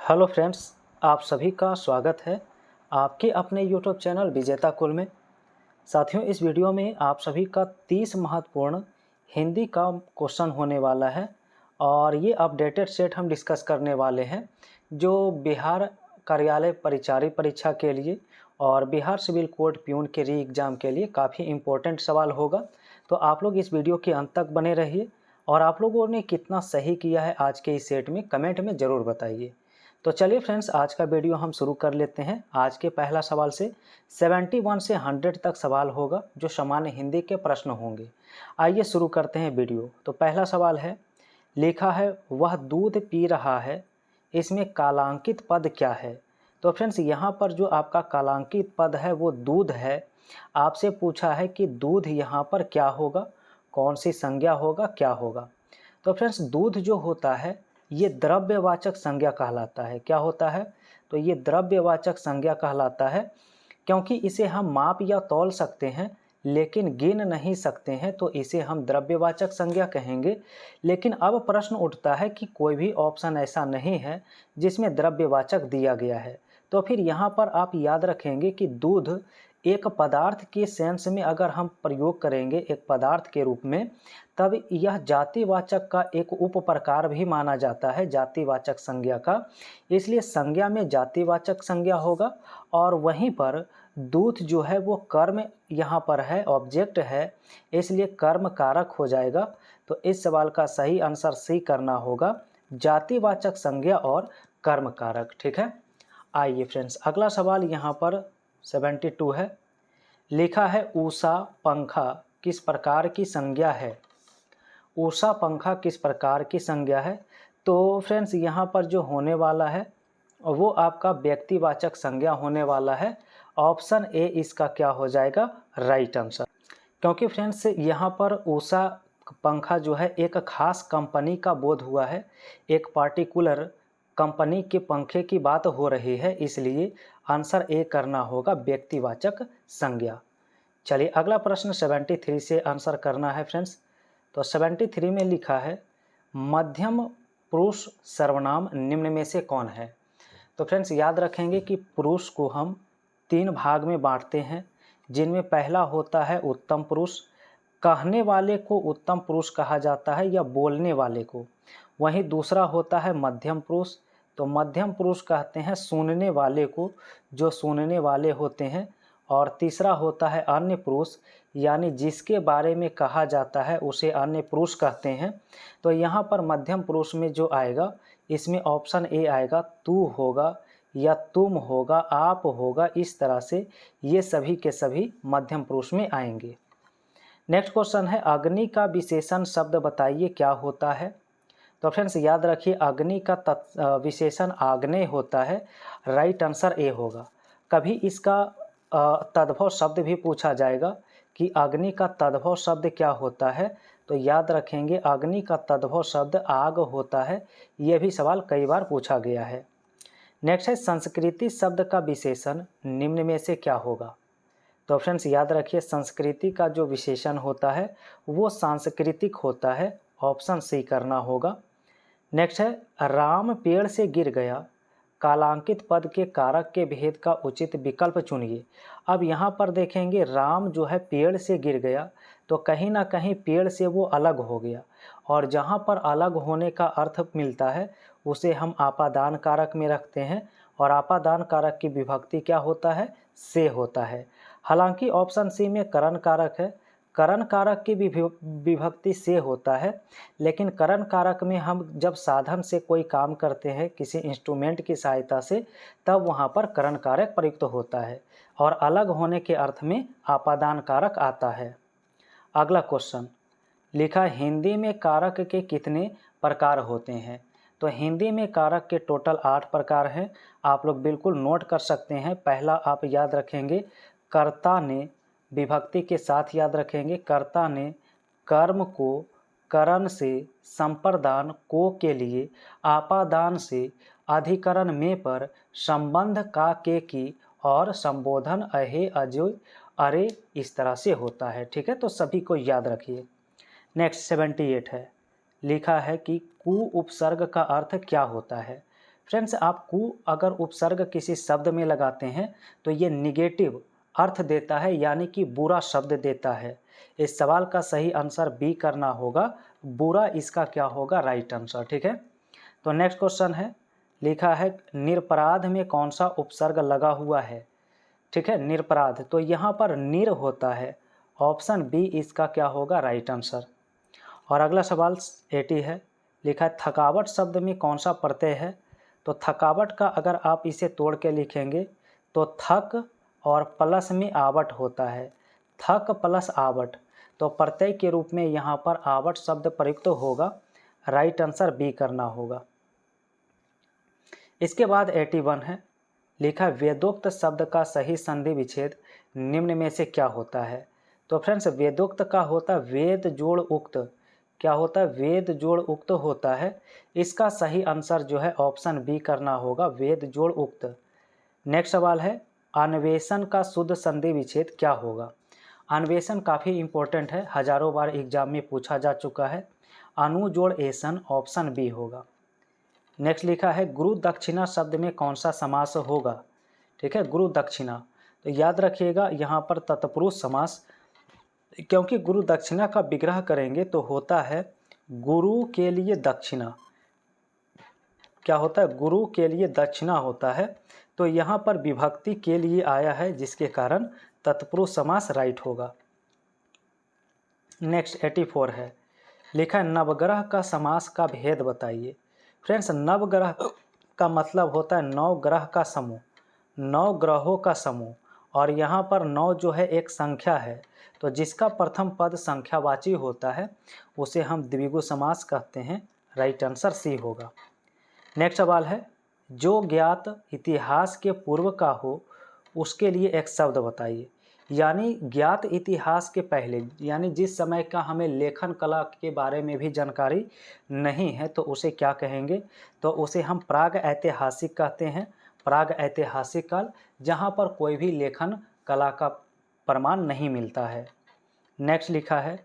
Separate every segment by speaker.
Speaker 1: Hello friends, आप सभी का स्वागत है आपके अपने यूट्यूब चैनल विजेता कुल में। साथियों, इस वीडियो में आप सभी का 30 महत्वपूर्ण हिंदी का क्वेश्चन होने वाला है और ये अपडेटेड सेट हम डिस्कस करने वाले हैं जो बिहार कार्यालय परिचारी परीक्षा के लिए और बिहार सिविल कोड प्यून के री एग्ज़ाम के लिए काफ़ी इम्पोर्टेंट सवाल होगा। तो आप लोग इस वीडियो के अंत तक बने रहिए और आप लोगों ने कितना सही किया है आज के इस सेट में कमेंट में ज़रूर बताइए। तो चलिए फ्रेंड्स, आज का वीडियो हम शुरू कर लेते हैं। आज के पहला सवाल से 71 से 100 तक सवाल होगा जो सामान्य हिंदी के प्रश्न होंगे। आइए शुरू करते हैं वीडियो। तो पहला सवाल है, लिखा है वह दूध पी रहा है, इसमें कालांकित पद क्या है। तो फ्रेंड्स, यहाँ पर जो आपका कालांकित पद है वो दूध है। आपसे पूछा है कि दूध यहाँ पर क्या होगा, कौन सी संज्ञा होगा, क्या होगा। तो फ्रेंड्स, दूध जो होता है ये द्रव्यवाचक संज्ञा कहलाता है। क्या होता है? तो ये द्रव्यवाचक संज्ञा कहलाता है क्योंकि इसे हम माप या तौल सकते हैं लेकिन गिन नहीं सकते हैं, तो इसे हम द्रव्यवाचक संज्ञा कहेंगे। लेकिन अब प्रश्न उठता है कि कोई भी ऑप्शन ऐसा नहीं है जिसमें द्रव्यवाचक दिया गया है। तो फिर यहाँ पर आप याद रखेंगे कि दूध एक पदार्थ के सेंस में अगर हम प्रयोग करेंगे एक पदार्थ के रूप में, तब यह जातिवाचक का एक उप प्रकार भी माना जाता है, जातिवाचक संज्ञा का। इसलिए संज्ञा में जातिवाचक संज्ञा होगा और वहीं पर दूध जो है वो कर्म यहाँ पर है, ऑब्जेक्ट है, इसलिए कर्म कारक हो जाएगा। तो इस सवाल का सही आंसर सी करना होगा, जातिवाचक संज्ञा और कर्म कारक। ठीक है। आइए फ्रेंड्स, अगला सवाल यहाँ पर 72 है। लिखा है उषा पंखा किस प्रकार की संज्ञा है। उषा पंखा किस प्रकार की संज्ञा है। तो फ्रेंड्स, यहाँ पर जो होने वाला है वो आपका व्यक्तिवाचक संज्ञा होने वाला है। ऑप्शन ए इसका क्या हो जाएगा, राइट आंसर। क्योंकि फ्रेंड्स यहाँ पर उषा पंखा जो है एक खास कंपनी का बोध हुआ है, एक पार्टिकुलर कंपनी के पंखे की बात हो रही है, इसलिए आंसर ए करना होगा, व्यक्तिवाचक संज्ञा। चलिए अगला प्रश्न 73 से आंसर करना है फ्रेंड्स। तो 73 में लिखा है मध्यम पुरुष सर्वनाम निम्न में से कौन है। तो फ्रेंड्स, याद रखेंगे कि पुरुष को हम 3 भाग में बांटते हैं, जिनमें पहला होता है उत्तम पुरुष। कहने वाले को उत्तम पुरुष कहा जाता है या बोलने वाले को। वहीं दूसरा होता है मध्यम पुरुष। तो मध्यम पुरुष कहते हैं सुनने वाले को, जो सुनने वाले होते हैं। और तीसरा होता है अन्य पुरुष, यानी जिसके बारे में कहा जाता है उसे अन्य पुरुष कहते हैं। तो यहाँ पर मध्यम पुरुष में जो आएगा इसमें ऑप्शन ए आएगा, तू होगा या तुम होगा, आप होगा, इस तरह से ये सभी के सभी मध्यम पुरुष में आएंगे। नेक्स्ट क्वेश्चन है अग्नि का विशेषण शब्द बताइए क्या होता है। तो फ्रेंड्स, याद रखिए अग्नि का विशेषण आग्नेय होता है, राइट आंसर ए होगा। कभी इसका तद्भव शब्द भी पूछा जाएगा कि अग्नि का तद्भव शब्द क्या होता है। तो याद रखेंगे अग्नि का तद्भव शब्द आग होता है। यह भी सवाल कई बार पूछा गया है। नेक्स्ट है संस्कृति शब्द का विशेषण निम्न में से क्या होगा। तो फ्रेंड्स, याद रखिए संस्कृति का जो विशेषण होता है वो सांस्कृतिक होता है, ऑप्शन सी करना होगा। नेक्स्ट है राम पेड़ से गिर गया, कालांकित पद के कारक के भेद का उचित विकल्प चुनिए। अब यहाँ पर देखेंगे राम जो है पेड़ से गिर गया, तो कहीं ना कहीं पेड़ से वो अलग हो गया, और जहाँ पर अलग होने का अर्थ मिलता है उसे हम आपादान कारक में रखते हैं, और आपादान कारक की विभक्ति क्या होता है, से होता है। हालांकि ऑप्शन सी में करण कारक है, करण कारक की विभक्ति से होता है, लेकिन करण कारक में हम जब साधन से कोई काम करते हैं किसी इंस्ट्रूमेंट की सहायता से, तब वहाँ पर करण कारक प्रयुक्त होता है और अलग होने के अर्थ में आपादान कारक आता है। अगला क्वेश्चन लिखा हिंदी में कारक के कितने प्रकार होते हैं। तो हिंदी में कारक के टोटल 8 प्रकार हैं, आप लोग बिल्कुल नोट कर सकते हैं। पहला आप याद रखेंगे कर्ता ने, विभक्ति के साथ याद रखेंगे कर्ता ने, कर्म को, करण से, संप्रदान को के लिए, आपादान से, अधिकरण में पर, संबंध का के की, और संबोधन अहे अजय अरे, इस तरह से होता है। ठीक है, तो सभी को याद रखिए। नेक्स्ट 78 है, लिखा है कि कु उपसर्ग का अर्थ क्या होता है। फ्रेंड्स, आप कु अगर उपसर्ग किसी शब्द में लगाते हैं तो ये निगेटिव अर्थ देता है, यानी कि बुरा शब्द देता है। इस सवाल का सही आंसर बी करना होगा, बुरा इसका क्या होगा, राइट आंसर। ठीक है, तो नेक्स्ट क्वेश्चन है, लिखा है निरपराध में कौन सा उपसर्ग लगा हुआ है। ठीक है, निरपराध, तो यहाँ पर निर होता है, ऑप्शन बी इसका क्या होगा, राइट आंसर। और अगला सवाल 80 है, लिखा है थकावट शब्द में कौन सा प्रत्यय है। तो थकावट का अगर आप इसे तोड़ के लिखेंगे तो थक और प्लस में आवट होता है, थक प्लस आवट, तो प्रत्यय के रूप में यहाँ पर आवट शब्द प्रयुक्त होगा, राइट आंसर बी करना होगा। इसके बाद 81 है, लिखा वेदोक्त शब्द का सही संधि विच्छेद निम्न में से क्या होता है। तो फ्रेंड्स, वेदोक्त का होता है वेद जोड़ उक्त, क्या होता है, वेद जोड़ उक्त होता है। इसका सही आंसर जो है ऑप्शन बी करना होगा, वेद जोड़ उक्त। नेक्स्ट सवाल है, अन्वेषण का शुद्ध संधि विच्छेद क्या होगा। अन्वेषण काफ़ी इंपॉर्टेंट है, हजारों बार एग्जाम में पूछा जा चुका है, अनु जोड़ एसन, ऑप्शन बी होगा। नेक्स्ट लिखा है गुरु दक्षिणा शब्द में कौन सा समास होगा। ठीक है, गुरु दक्षिणा, तो याद रखिएगा यहाँ पर तत्पुरुष समास, क्योंकि गुरु दक्षिणा का विग्रह करेंगे तो होता है गुरु के लिए दक्षिणा, क्या होता है, गुरु के लिए दक्षिणा होता है, तो यहाँ पर विभक्ति के लिए आया है, जिसके कारण तत्पुरुष समास राइट होगा। नेक्स्ट 84 है, लिखा है नवग्रह का समास का भेद बताइए। फ्रेंड्स, नवग्रह का मतलब होता है 9 ग्रह का समूह, 9 ग्रहों का समूह, और यहाँ पर 9 जो है एक संख्या है, तो जिसका प्रथम पद संख्यावाची होता है उसे हम द्विगु समास कहते हैं, राइट आंसर सी होगा। नेक्स्ट सवाल है, जो ज्ञात इतिहास के पूर्व का हो उसके लिए एक शब्द बताइए। यानी ज्ञात इतिहास के पहले, यानी जिस समय का हमें लेखन कला के बारे में भी जानकारी नहीं है तो उसे क्या कहेंगे, तो उसे हम प्राग ऐतिहासिक कहते हैं, प्राग ऐतिहासिक काल, जहाँ पर कोई भी लेखन कला का प्रमाण नहीं मिलता है। नेक्स्ट लिखा है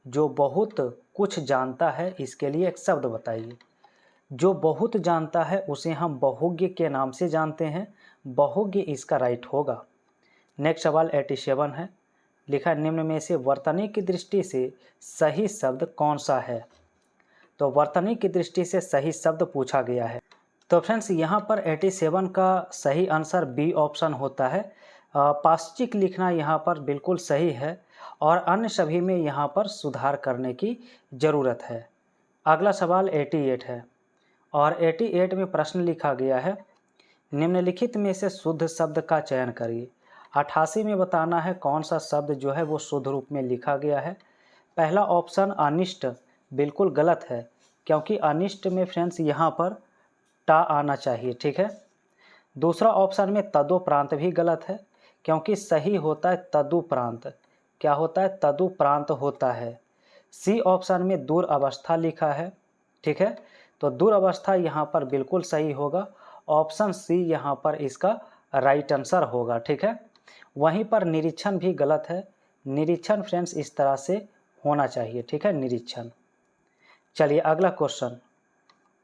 Speaker 1: जो बहुत कुछ जानता है, इसके लिए एक शब्द बताइए। जो बहुत जानता है उसे हम बहुज्ञ के नाम से जानते हैं, बहुज्ञ इसका राइट होगा। नेक्स्ट सवाल 87 है, लिखा निम्न में से वर्तनी की दृष्टि से सही शब्द कौन सा है। तो वर्तनी की दृष्टि से सही शब्द पूछा गया है। तो फ्रेंड्स, यहाँ पर 87 का सही आंसर बी ऑप्शन होता है, पाश्चिक लिखना यहाँ पर बिल्कुल सही है, और अन्य सभी में यहाँ पर सुधार करने की ज़रूरत है। अगला सवाल 88 है, और 88 में प्रश्न लिखा गया है निम्नलिखित में से शुद्ध शब्द का चयन करिए। 88 में बताना है कौन सा शब्द जो है वो शुद्ध रूप में लिखा गया है। पहला ऑप्शन अनिष्ट बिल्कुल गलत है, क्योंकि अनिष्ट में फ्रेंड्स यहाँ पर टा आना चाहिए। ठीक है, दूसरा ऑप्शन में तदुपरांत भी गलत है, क्योंकि सही होता है तदुपरांत, क्या होता है, तदुपरांत होता है। सी ऑप्शन में दूर अवस्था लिखा है। ठीक है, तो दूर अवस्था यहाँ पर बिल्कुल सही होगा, ऑप्शन सी यहाँ पर इसका राइट आंसर होगा। ठीक है, वहीं पर निरीक्षण भी गलत है, निरीक्षण फ्रेंड्स इस तरह से होना चाहिए। ठीक है, निरीक्षण। चलिए अगला क्वेश्चन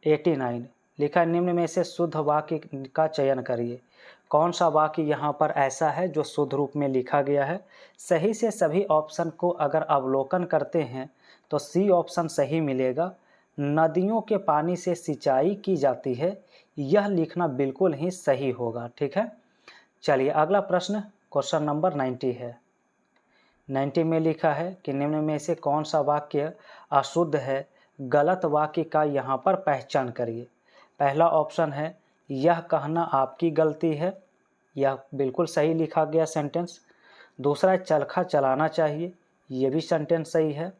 Speaker 1: 89, लिखा निम्न में से शुद्ध वाक्य का चयन करिए। कौन सा वाक्य यहाँ पर ऐसा है जो शुद्ध रूप में लिखा गया है। सही से सभी ऑप्शन को अगर अवलोकन करते हैं तो सी ऑप्शन सही मिलेगा। नदियों के पानी से सिंचाई की जाती है, यह लिखना बिल्कुल ही सही होगा। ठीक है, चलिए अगला प्रश्न क्वेश्चन नंबर 90 है। 90 में लिखा है कि निम्न में से कौन सा वाक्य अशुद्ध है, गलत वाक्य का यहाँ पर पहचान करिए। पहला ऑप्शन है यह कहना आपकी गलती है, यह बिल्कुल सही लिखा गया सेंटेंस। दूसरा है चरखा चलाना चाहिए, ये भी सेंटेंस सही है।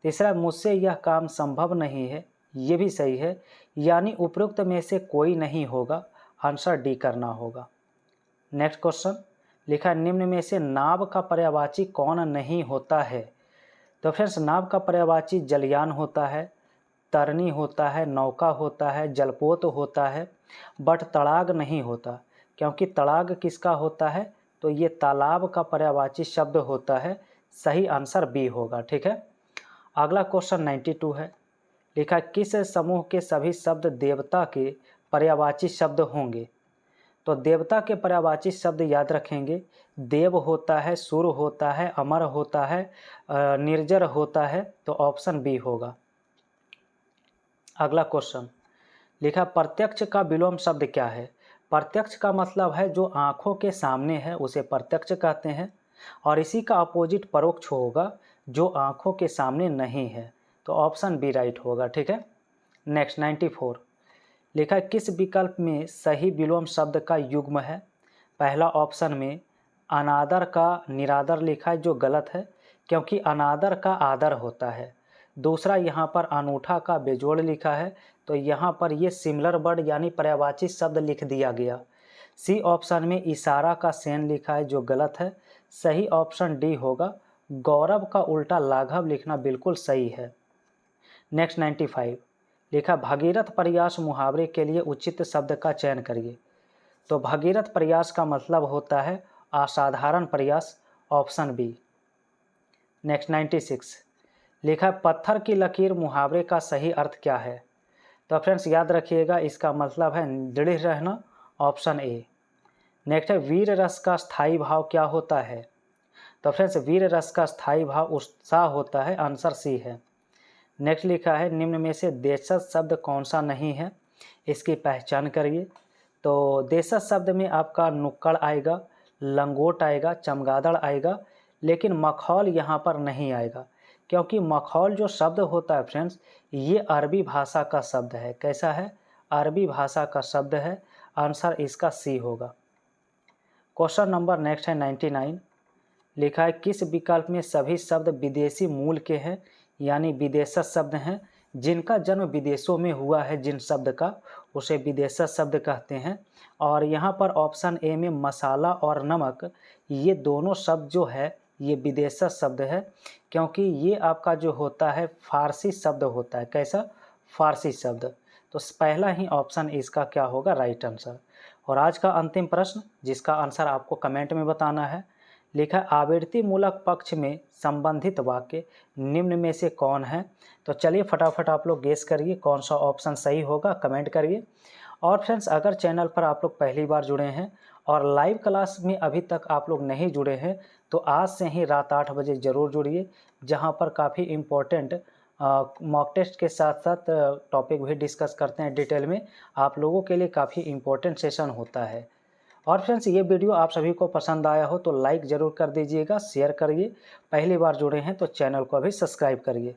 Speaker 1: तीसरा मुझसे यह काम संभव नहीं है, ये भी सही है, यानी उपरोक्त में से कोई नहीं होगा, आंसर डी करना होगा। नेक्स्ट क्वेश्चन लिखा निम्न में से नाव का पर्यायवाची कौन नहीं होता है। तो फ्रेंड्स, नाव का पर्यायवाची जलयान होता है, तरनी होता है, नौका होता है, जलपोत होता है, बट तड़ाग नहीं होता, क्योंकि तड़ाग किसका होता है, तो ये तालाब का पर्यायवाची शब्द होता है। सही आंसर बी होगा। ठीक है, अगला क्वेश्चन 92 है। लिखा किस समूह के सभी शब्द देवता के पर्यायवाची शब्द होंगे। तो देवता के पर्यायवाची शब्द याद रखेंगे, देव होता है, सुर होता है, अमर होता है, निर्जर होता है। तो ऑप्शन बी होगा। अगला क्वेश्चन लिखा, प्रत्यक्ष का विलोम शब्द क्या है? प्रत्यक्ष का मतलब है जो आंखों के सामने है उसे प्रत्यक्ष कहते हैं, और इसी का अपोजिट परोक्ष होगा जो आंखों के सामने नहीं है। तो ऑप्शन बी राइट होगा। ठीक है। नेक्स्ट 94 लिखा है, किस विकल्प में सही विलोम शब्द का युग्म है? पहला ऑप्शन में अनादर का निरादर लिखा है, जो गलत है क्योंकि अनादर का आदर होता है। दूसरा यहाँ पर अनूठा का बेजोड़ लिखा है, तो यहाँ पर ये सिमिलर वर्ड यानी पर्यायवाची शब्द लिख दिया गया। सी ऑप्शन में इशारा का सेन लिखा है, जो गलत है। सही ऑप्शन डी होगा। गौरव का उल्टा लाघव लिखना बिल्कुल सही है। नेक्स्ट 95 लिखा, भगीरथ प्रयास मुहावरे के लिए उचित शब्द का चयन करिए। तो भगीरथ प्रयास का मतलब होता है असाधारण प्रयास, ऑप्शन बी। नेक्स्ट 96 लिखा, पत्थर की लकीर मुहावरे का सही अर्थ क्या है? तो फ्रेंड्स याद रखिएगा, इसका मतलब है दृढ़ रहना, ऑप्शन ए। नेक्स्ट है, वीर रस का स्थायी भाव क्या होता है? तो फ्रेंड्स वीर रस का स्थायी भाव उत्साह होता है, आंसर सी है। नेक्स्ट लिखा है, निम्न में से देशज शब्द कौन सा नहीं है, इसकी पहचान करिए। तो देशज शब्द में आपका नुक्कड़ आएगा, लंगोट आएगा, चमगादड़ आएगा, लेकिन मखौल यहाँ पर नहीं आएगा, क्योंकि मखौल जो शब्द होता है फ्रेंड्स, ये अरबी भाषा का शब्द है। कैसा है? अरबी भाषा का शब्द है, आंसर इसका सी होगा। क्वेश्चन नंबर नेक्स्ट है 99 लिखा है, किस विकल्प में सभी शब्द विदेशी मूल के हैं, यानी विदेशज शब्द हैं, जिनका जन्म विदेशों में हुआ है, जिन शब्द का उसे विदेशज शब्द कहते हैं। और यहाँ पर ऑप्शन ए में मसाला और नमक, ये दोनों शब्द जो है ये विदेशज शब्द है, क्योंकि ये आपका जो होता है फारसी शब्द होता है। कैसा? फारसी शब्द। तो पहला ही ऑप्शन इसका क्या होगा? Right answer. और आज का अंतिम प्रश्न, जिसका आंसर आपको कमेंट में बताना है, लिखा, आवृत्ति मूलक पक्ष में संबंधित वाक्य निम्न में से कौन है? तो चलिए फटाफट आप लोग गेस करिए कौन सा ऑप्शन सही होगा, कमेंट करिए। और फ्रेंड्स अगर चैनल पर आप लोग पहली बार जुड़े हैं और लाइव क्लास में अभी तक आप लोग नहीं जुड़े हैं, तो आज से ही रात 8 बजे ज़रूर जुड़िए, जहां पर काफ़ी इम्पोर्टेंट मॉक टेस्ट के साथ साथ टॉपिक भी डिस्कस करते हैं डिटेल में। आप लोगों के लिए काफ़ी इम्पोर्टेंट सेशन होता है। और फ्रेंड्स ये वीडियो आप सभी को पसंद आया हो तो लाइक ज़रूर कर दीजिएगा, शेयर करिए। पहली बार जुड़े हैं तो चैनल को अभी सब्सक्राइब करिए।